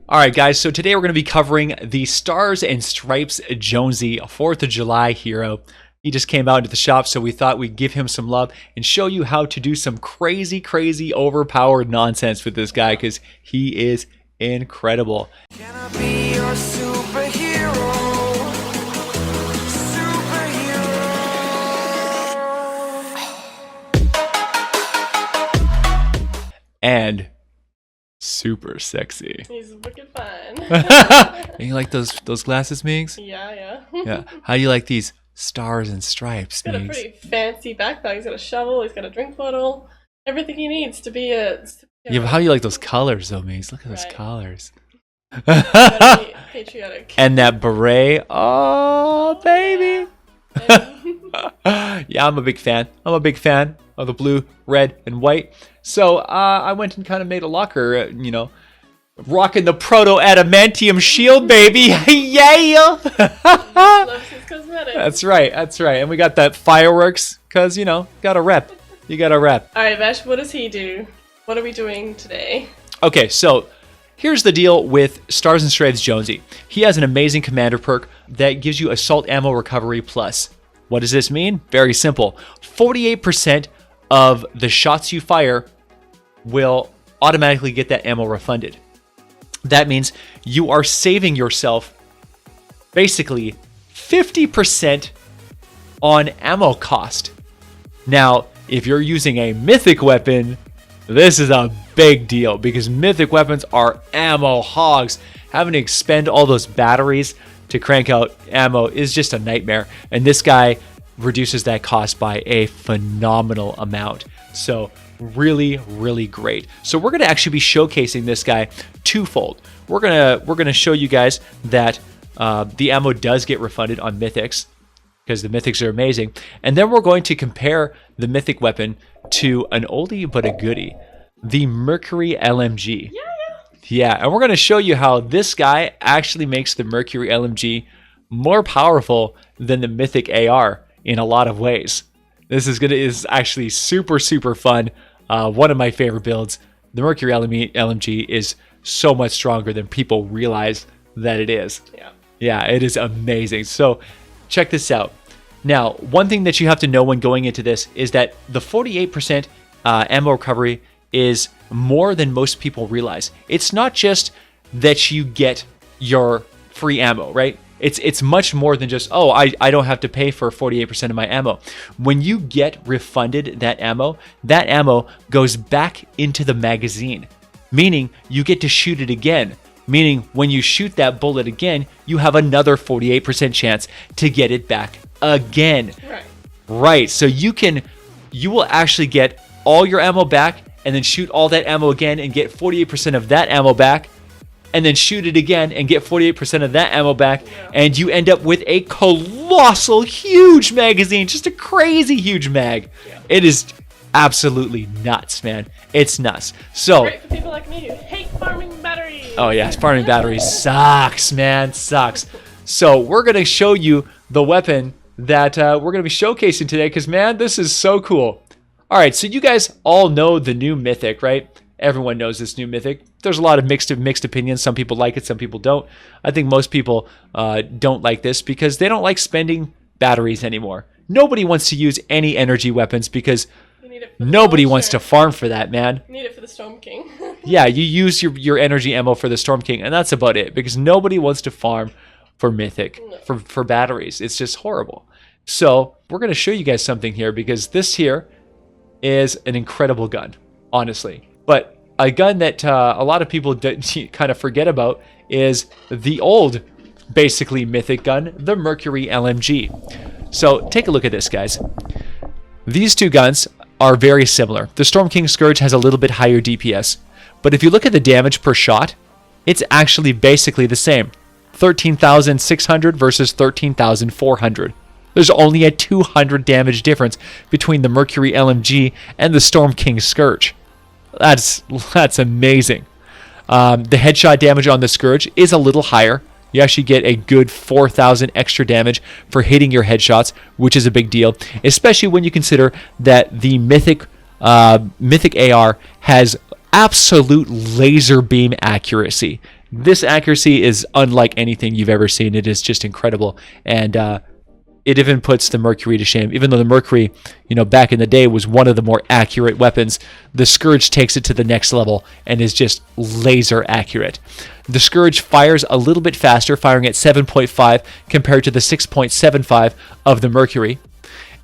All right, guys, so today we're going to be covering the Stars and Stripes Jonesy 4th of July hero. He just came out into the shop, so we thought we'd give him some love and show you how to do some crazy, overpowered nonsense with this guy, because he is incredible. Can I be your superhero? And super sexy. He's wicked fun. You like those glasses, MEAGS? Yeah. Yeah. How do you like these Stars and Stripes, He's got a pretty fancy backpack. He's got a shovel. He's got a drink bottle. Everything he needs to be a... Yeah, but how do you like those colors, though, MEAGS? Look at those colors. Patriotic. And that beret. Oh, baby. Yeah, I'm a big fan. I'm a big fan of the blue, red, and white. So I went and kind of made a locker, rocking the proto-adamantium shield, baby. Yeah. Loves his cosmetics. That's right. And we got that fireworks, because, got a rep. You got a rep. All right, Vash, what does he do? What are we doing today? Okay, so here's the deal with Stars and Stripes Jonesy. He has an amazing commander perk that gives you assault ammo recovery plus. What does this mean? Very simple. 48% of the shots you fire will automatically get that ammo refunded. That means you are saving yourself basically 50% on ammo cost. Now, if you're using a Mythic weapon, this is a big deal, because Mythic weapons are ammo hogs. Having to expend all those batteries to crank out ammo is just a nightmare. And this guy reduces that cost by a phenomenal amount. So really great. So we're going to actually be showcasing this guy twofold. We're gonna show you guys that the ammo does get refunded on Mythics, because the Mythics are amazing. And then we're going to compare the Mythic weapon to an oldie but a goodie, the Mercury LMG. Yeah, and we're going to show you how this guy actually makes the Mercury LMG more powerful than the Mythic AR in a lot of ways. This is actually super fun. One of my favorite builds. The Mercury LMG is so much stronger than people realize that it is. Yeah, it is amazing. So check this out. Now, one thing that you have to know when going into this is that the 48% ammo recovery is more than most people realize. It's not just that you get your free ammo, right? It's much more than just, oh, I don't have to pay for 48% of my ammo. When you get refunded that ammo goes back into the magazine, meaning you get to shoot it again. Meaning when you shoot that bullet again, you have another 48% chance to get it back again. Right. So you will actually get all your ammo back and then shoot all that ammo again and get 48% of that ammo back, and then shoot it again and get 48% of that ammo back, and you end up with a colossal huge magazine, just a crazy huge mag. It is absolutely nuts, man. It's nuts. So great for people like me who hate farming batteries. Oh yeah, farming batteries sucks, man, sucks. So we're gonna show you the weapon that we're gonna be showcasing today, because man, this is so cool. All right, so you guys all know the new Mythic, right? Everyone knows this new Mythic. There's a lot of mixed opinions. Some people like it, some people don't. I think most people don't like this because they don't like spending batteries anymore. Nobody wants to use any energy weapons because nobody wants to farm for that, man. You need it for the Storm King. Yeah, you use your energy ammo for the Storm King, and that's about it, because nobody wants to farm for Mythic, for batteries. It's just horrible. So we're going to show you guys something here, because this here is an incredible gun, honestly. But a gun that a lot of people kind of forget about is the old, basically, Mythic gun, the Mercury LMG. So take a look at this, guys. These two guns are very similar. The Storm King Scourge has a little bit higher DPS, but if you look at the damage per shot, it's actually basically the same. 13,600 versus 13,400. There's only a 200 damage difference between the Mercury LMG and the Storm King Scourge. That's amazing. The headshot damage on the Scourge is a little higher. You actually get a good 4,000 extra damage for hitting your headshots, which is a big deal, especially when you consider that the Mythic AR has absolute laser beam accuracy. This accuracy is unlike anything you've ever seen. It is just incredible. And it even puts the Mercury to shame. Even though the Mercury, back in the day was one of the more accurate weapons, the Scourge takes it to the next level and is just laser accurate. The Scourge fires a little bit faster, firing at 7.5 compared to the 6.75 of the Mercury.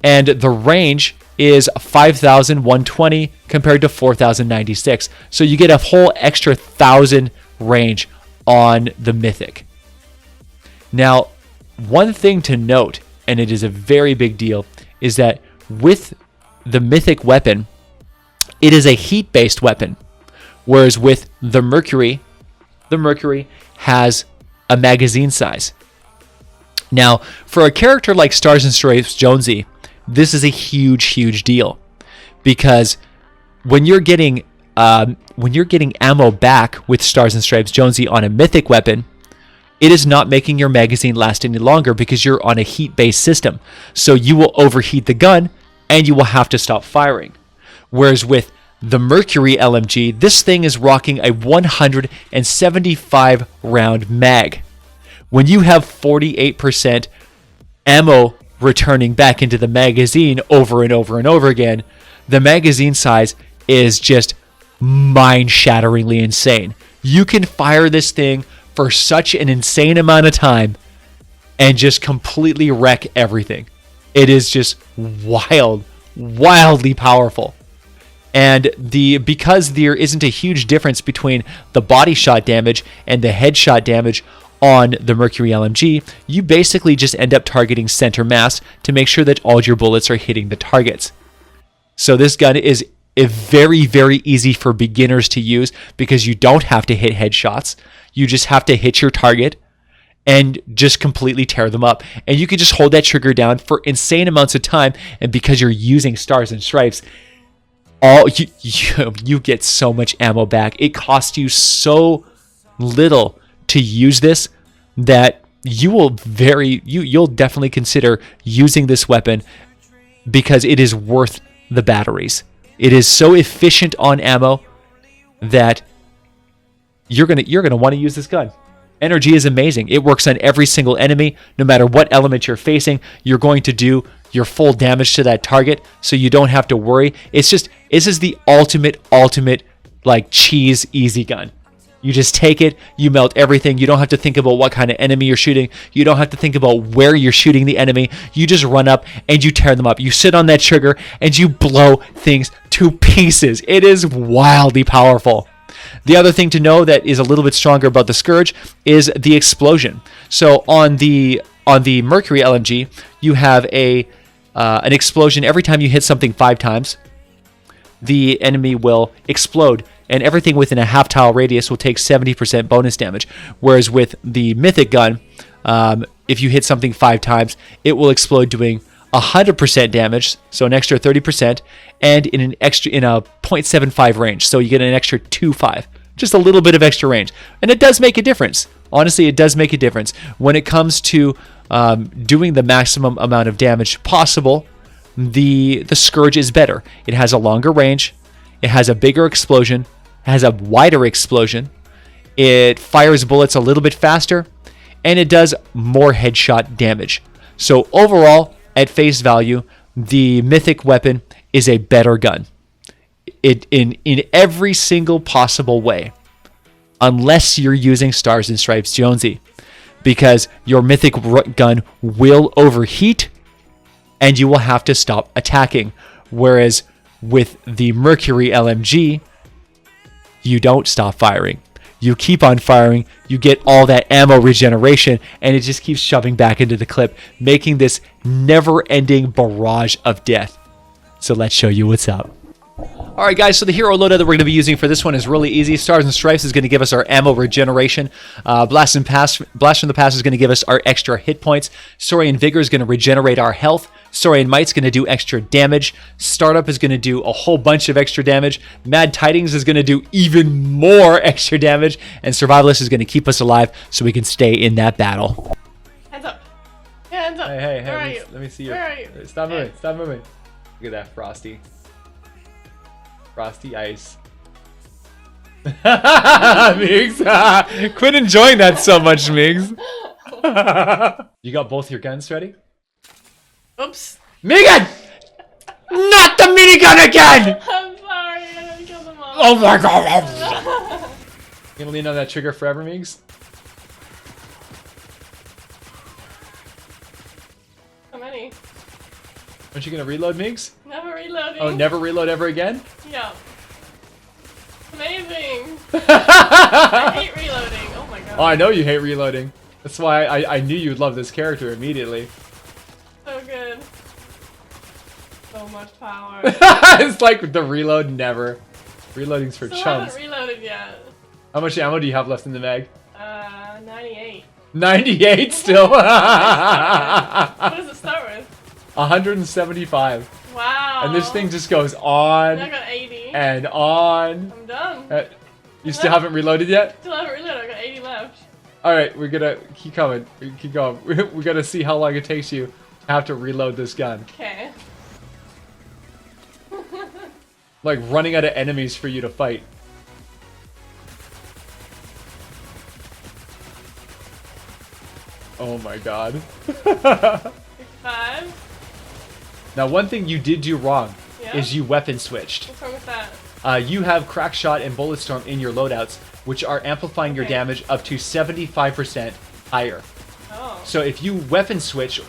And the range is 5,120 compared to 4,096. So you get a whole extra 1,000 range on the Mythic. Now, one thing to note, and it is a very big deal, is that with the Mythic weapon, it is a heat-based weapon, whereas with the Mercury has a magazine size. Now, for a character like Stars and Stripes Jonesy, this is a huge deal, because when you're getting ammo back with Stars and Stripes Jonesy on a Mythic weapon, it is not making your magazine last any longer because you're on a heat-based system. So you will overheat the gun and you will have to stop firing. Whereas with the Mercury LMG, this thing is rocking a 175 round mag. When you have 48% ammo returning back into the magazine over and over and over again, the magazine size is just mind-shatteringly insane. You can fire this thing for such an insane amount of time and just completely wreck everything. It is just wildly powerful. And because there isn't a huge difference between the body shot damage and the headshot damage on the Mercury LMG, you basically just end up targeting center mass to make sure that all your bullets are hitting the targets. So this gun is very easy for beginners to use because you don't have to hit headshots. You just have to hit your target and just completely tear them up. And you can just hold that trigger down for insane amounts of time. And because you're using Stars and Stripes, you get so much ammo back. It costs you so little to use this that you'll definitely consider using this weapon because it is worth the batteries. It is so efficient on ammo that you're gonna want to use this gun. Energy is amazing. It works on every single enemy, no matter what element you're facing. You're going to do your full damage to that target, so you don't have to worry. This is the ultimate like cheese easy gun. You just take it, you melt everything. You don't have to think about what kind of enemy you're shooting. You don't have to think about where you're shooting the enemy. You just run up and you tear them up. You sit on that trigger and you blow things to pieces. It is wildly powerful. The other thing to know that is a little bit stronger about the Scourge is the explosion. So on the Mercury LMG, you have an explosion every time you hit something 5 times. The enemy will explode, and everything within a half tile radius will take 70% bonus damage. Whereas with the Mythic gun, if you hit something 5 times, it will explode doing 100% damage, so an extra 30%, and in a 0.75 range, so you get an extra 2.5, just a little bit of extra range, and it does make a difference. Honestly, it does make a difference when it comes to doing the maximum amount of damage possible. The Scourge is better. It has a longer range, it has a bigger explosion, it has a wider explosion, it fires bullets a little bit faster, and it does more headshot damage. So overall, at face value, the Mythic weapon is a better gun. In every single possible way, unless you're using Stars and Stripes Jonesy, because your Mythic gun will overheat and you will have to stop attacking. Whereas with the Mercury LMG, you don't stop firing. You keep on firing, you get all that ammo regeneration, and it just keeps shoving back into the clip, making this never-ending barrage of death. So let's show you what's up. Alright guys, so the hero loadout that we're going to be using for this one is really easy. Stars and Stripes is going to give us our ammo regeneration. Blast from the Past is going to give us our extra hit points. Saurian Vigor is going to regenerate our health. Saurian Might's going to do extra damage. Startup is going to do a whole bunch of extra damage. Mad Tidings is going to do even more extra damage. And Survivalist is going to keep us alive so we can stay in that battle. Hands up. Hands up. Hey, Where are you? let me see your... Where are you? Stop moving. Look at that, Frosty. Frosty Ice. MEAGS, quit enjoying that so much, MEAGS. You got both your guns ready? Oops. Megan! Not the minigun again! I'm sorry, I had to kill them all. Oh my god! You gonna lean on that trigger forever, MEAGS? How many? Aren't you gonna reload, MEAGS? Never reloading. Oh, never reload ever again? Yeah. Amazing. I hate reloading. Oh my god. Oh, I know you hate reloading. That's why I knew you'd love this character immediately. So good. So much power. It's like the reload never. Reloading's for Still chumps. haven't reloaded yet. How much ammo do you have left in the mag? 98. 98 still? What does it start with? 175. Wow. And this thing just goes on I got 80. and on. I'm done. You still haven't reloaded yet? Still haven't reloaded. I got 80 left. Alright, we're gonna keep coming. Keep going. We're gonna see how long it takes you to have to reload this gun. Okay. Like running out of enemies for you to fight. Oh my god. 5. Now one thing you did do wrong Yeah? is you weapon switched. What's wrong with that? You have Crack Shot and Bullet Storm in your loadouts, which are amplifying your Okay. damage up to 75% higher. Oh. So if you weapon switch,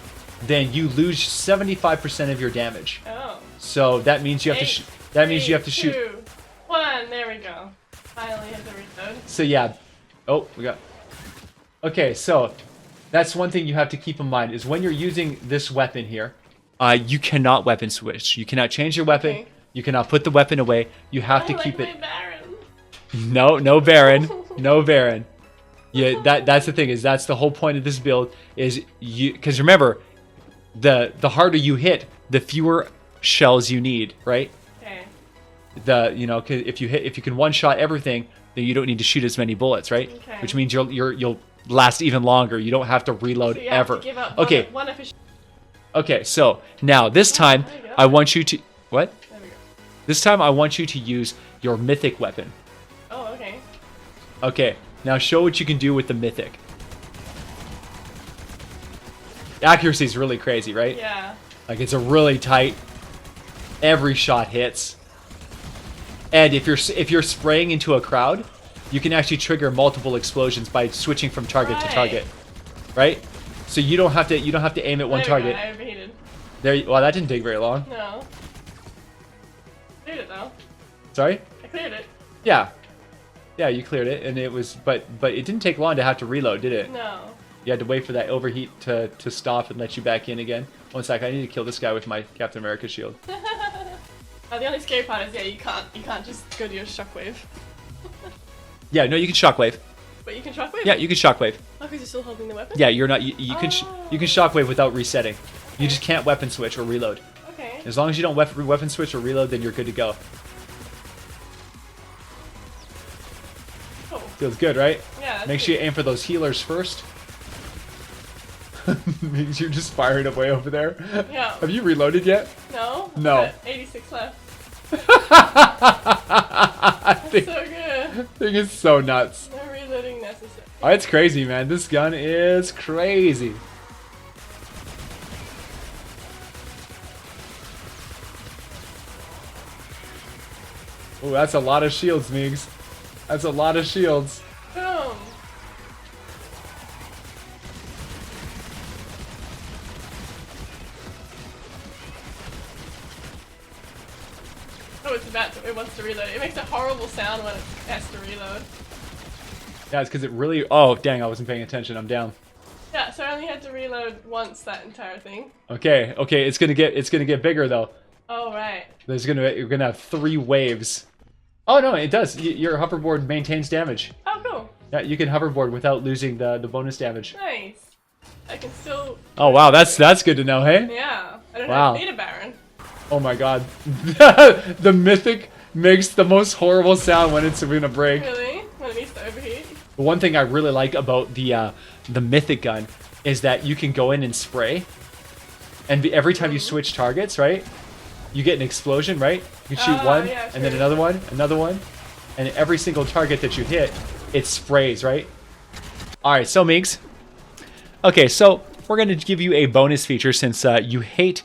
then you lose 75% of your damage. Oh. So that means you have to shoot. That means you have to shoot. 2, 1. There we go. Finally had to reload. So yeah. Oh, we got. Okay, so that's one thing you have to keep in mind is when you're using this weapon here, you cannot weapon switch. You cannot change your weapon. Okay. You cannot put the weapon away. You have to I keep like it. my Baron. No, no Baron, no Baron. Yeah, that's the thing is that's the whole point of this build is you because remember, the harder you hit, the fewer shells you need, right? Okay. If you can one shot everything, then you don't need to shoot as many bullets, right? Okay. Which means you'll last even longer. You don't have to reload So you have ever. to give up Okay. one efficient. Okay, so now this time there you go. I want you to what? There we go. This time I want you to use your mythic weapon. Oh, okay. Okay, now show what you can do with the mythic. Accuracy is really crazy, right? Yeah. Like it's a really tight. Every shot hits. And if you're spraying into a crowd, you can actually trigger multiple explosions by switching from target to target, right? So you don't have to aim at one There we target. go. I overheated. Well, that didn't take very long. No. Cleared it though. Sorry? I cleared it. Yeah. Yeah, you cleared it, and it was, but it didn't take long to have to reload, did it? No. You had to wait for that overheat to stop and let you back in again. One sec, I need to kill this guy with my Captain America shield. The only scary part is you can't just go to your shockwave. Yeah, no, you can shockwave. But you can shockwave. Yeah, you can shockwave. Oh, because you're still holding the weapon. Yeah, you're not. You can you can shockwave without resetting. You Okay. just can't weapon switch or reload. Okay. As long as you don't weapon switch or reload, then you're good to go. Cool. Feels good, right? Yeah. That's Make sure you aim for those healers first. Means you're just firing away over there. Yeah. Have you reloaded yet? No. No. I've got 86 left. I think, So good. thing is so nuts. No reloading necessary. Oh, it's crazy, man. This gun is crazy. Oh, that's a lot of shields, Meegs. That's a lot of shields. Boom. Oh, it wants to reload. It makes a horrible sound when it has to reload. Yeah, it's because it really. Oh, dang! I wasn't paying attention. I'm down. Yeah, so I only had to reload once that entire thing. Okay, okay. It's gonna get bigger though. Oh right. You're gonna have 3 waves. Oh no, it does. Your hoverboard maintains damage. Oh cool. Yeah, you can hoverboard without losing the bonus damage. Nice. I can still. Oh wow, that's good to know, hey? Yeah. I don't Wow. need a Baron. Oh my god. The Mythic makes the most horrible sound when it's gonna break. Really? When it needs to overheat. The one thing I really like about the Mythic gun is that you can go in and spray, and every time you switch targets, right, you get an explosion, right? You can shoot one, yeah, and then true. another one, and every single target that you hit, it sprays, right? All right, so MEAGS. Okay, so we're going to give you a bonus feature since you hate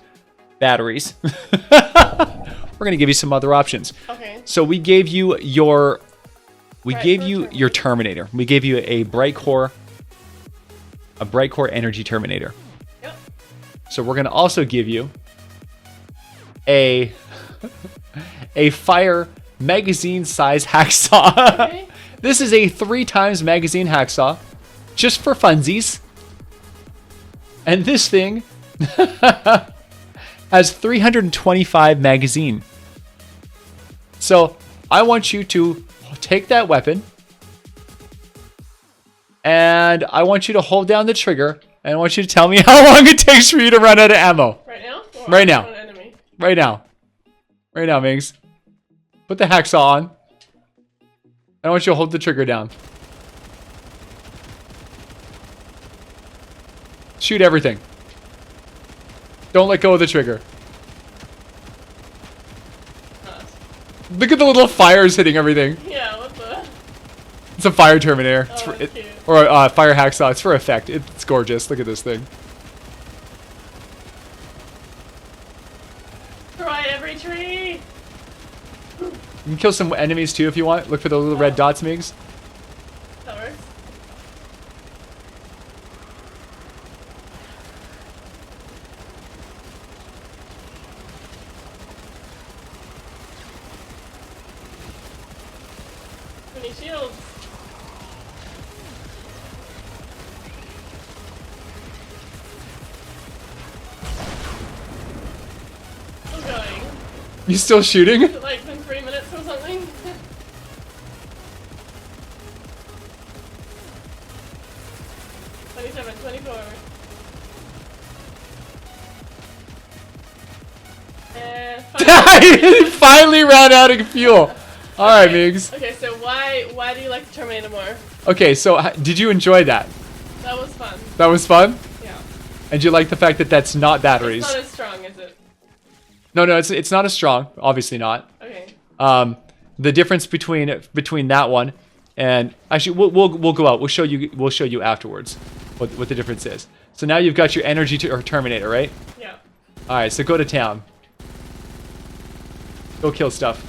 batteries. We're going to give you some other options. Okay. So we gave you your Terminator. We gave you a bright core energy Terminator. Yep. So we're going to also give you a fire magazine size hacksaw. Okay. This is a 3x magazine hacksaw, just for funsies. And this thing has 325 magazine. So I want you to take that weapon, and I want you to hold down the trigger, and I want you to tell me how long it takes for you to run out of ammo. Right now? Or Right now. on an enemy? Right now. Right now, MEAGS. Put the hacksaw on. I want you to hold the trigger down. Shoot everything. Don't let go of the trigger. Look at the little fires hitting everything. Yeah, what the? It's a fire Terminator. Oh, that's cute. Or a fire hacksaw. It's for effect. It's gorgeous. Look at this thing. Destroy every tree! You can kill some enemies too if you want. Look for the little red dots, MEAGS. That works. Many shields. Still going. You still shooting? Is it like been 3 minutes or something? $27, $24. And He finally ran out of fuel. All right, MEAGS. Okay, so why do you like the Terminator more? Okay, so did you enjoy that? That was fun. That was fun? Yeah. And you like the fact that that's not batteries? It's not as strong, is it? No, it's not as strong. Obviously not. Okay. The difference between that one and actually we'll go out. We'll show you afterwards what the difference is. So now you've got your energy or Terminator, right? Yeah. All right, so go to town. Go kill stuff.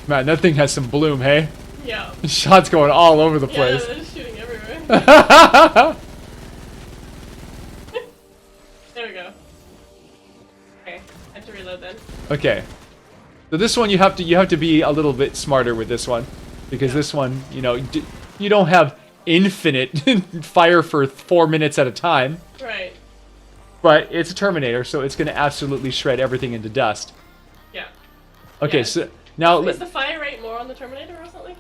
Man, that thing has some bloom, hey? Yeah. Shots going all over the Yeah, place. they're shooting everywhere. There we go. Okay, I have to reload then. Okay. So this one you have to be a little bit smarter with this one, because this one, you know, you don't have infinite fire for 4 minutes at a time. Right. But it's a Terminator, so it's going to absolutely shred everything into dust. Yeah. Okay, Yeah. so now Is the fire rate more on the Terminator or something?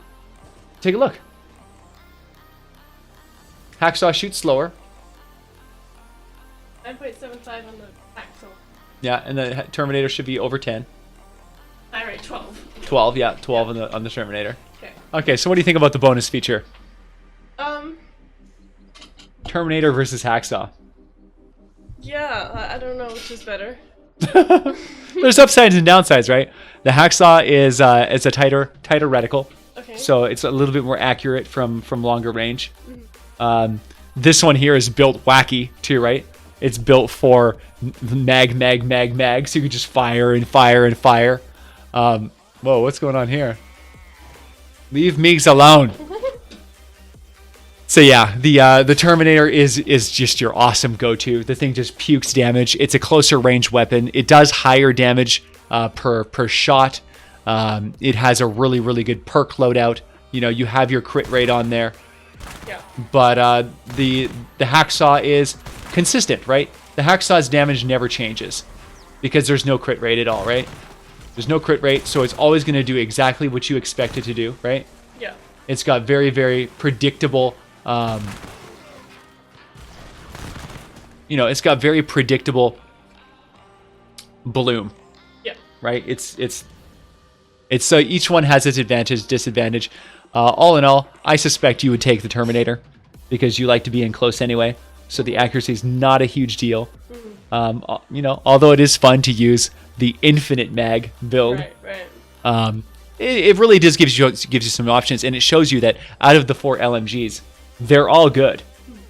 take a look. Hacksaw shoots slower. 9.75 on the Axle. Yeah, and the Terminator should be over 10. Fire rate 12. 12, yeah, 12 on the Terminator. Okay. Okay, so what do you think about the bonus feature? Terminator versus Hacksaw. Yeah, I don't know which is better. There's upsides and downsides, right? The Hacksaw is it's a tighter reticle, Okay. so it's a little bit more accurate from longer range. This one here is built wacky too, right? It's built for mag, so you can just fire and fire and fire. Whoa, what's going on here? Leave MEAGS alone. So yeah, the Terminator is just your awesome go-to. The thing just pukes damage. It's a closer range weapon. It does higher damage per shot. It has a really good perk loadout. You know, you have your crit rate on there. Yeah. But the Hacksaw is consistent, right? The Hacksaw's damage never changes because there's no crit rate at all, right? There's no crit rate, so it's always going to do exactly what you expect it to do, right? Yeah. It's got very predictable. You know, it's got very predictable bloom. Yeah. Right? It's so each one has its advantage, disadvantage. All in all, I suspect you would take the Terminator. because you like to be in close anyway. So the accuracy is not a huge deal. You know, although it is fun to use the infinite mag build. Right. It really does gives you some options, and it shows you that out of the 4 LMGs, they're all good.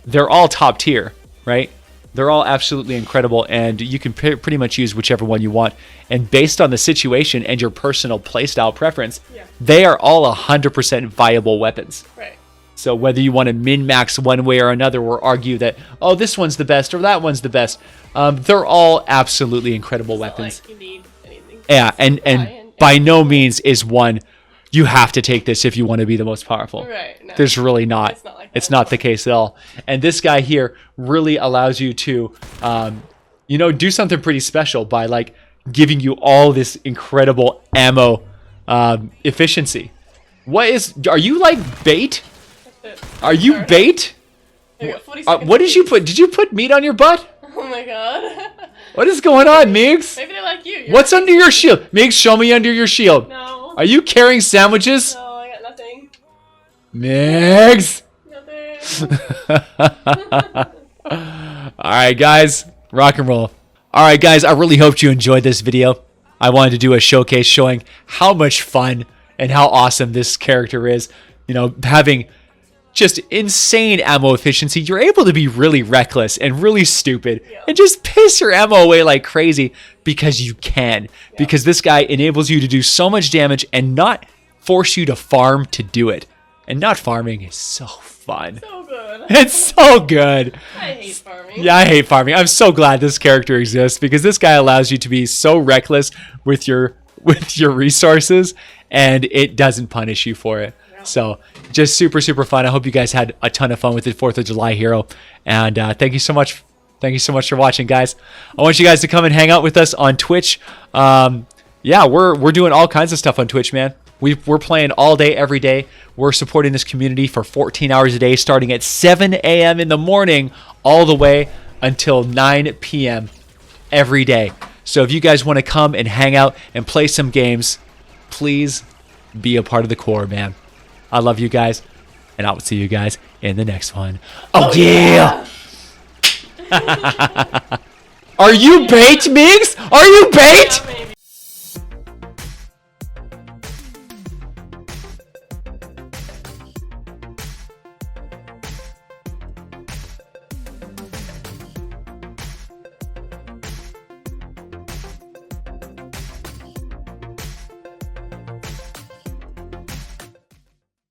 They're all top tier, right? They're all absolutely incredible, and you can pretty much use whichever one you want. And based on the situation and your personal playstyle preference, they are all 100% viable weapons. Right. So whether you want to min-max one way or another, or argue that, oh, this one's the best or that one's the best, they're all absolutely incredible weapons. Like you need anything. Yeah, and by no means is one, you have to take this if you want to be the most powerful. Right. No, There's really not. It's not like It's that. not the case at all. And this guy here really allows you to, you know, do something pretty special by like giving you all this incredible ammo efficiency. Are you like bait? That's it. Are you bait? There you go, 40 seconds What did you apiece. put? Did you put meat on your butt? Oh my god. What is going on, Meegs? Maybe they like you. You're What's like, under your shield? Meegs, show me under your shield. No. Are you carrying sandwiches? No, I got nothing. Meegs! Nothing. Alright, guys. Rock and roll. Alright, guys. I really hoped you enjoyed this video. I wanted to do a showcase showing how much fun and how awesome this character is. You know, having just insane ammo efficiency. You're able to be really reckless and really stupid and just piss your ammo away like crazy because you can. Because this guy enables you to do so much damage and not force you to farm to do it. And not farming is so fun. So good. It's so good. I hate farming. Yeah, I hate farming. I'm so glad this character exists because this guy allows you to be so reckless with your resources, and it doesn't punish you for it. So just super, super fun. I hope you guys had a ton of fun with the 4th of July hero. And thank you so much. Thank you so much for watching, guys. I want you guys to come and hang out with us on Twitch. Yeah, we're doing all kinds of stuff on Twitch, man. We're playing all day, every day. We're supporting this community for 14 hours a day, starting at 7 a.m. in the morning, all the way until 9 p.m. every day. So if you guys want to come and hang out and play some games, please be a part of the core, man. I love you guys, and I will see you guys in the next one. Oh yeah! Are you bait, Migs? Are you bait?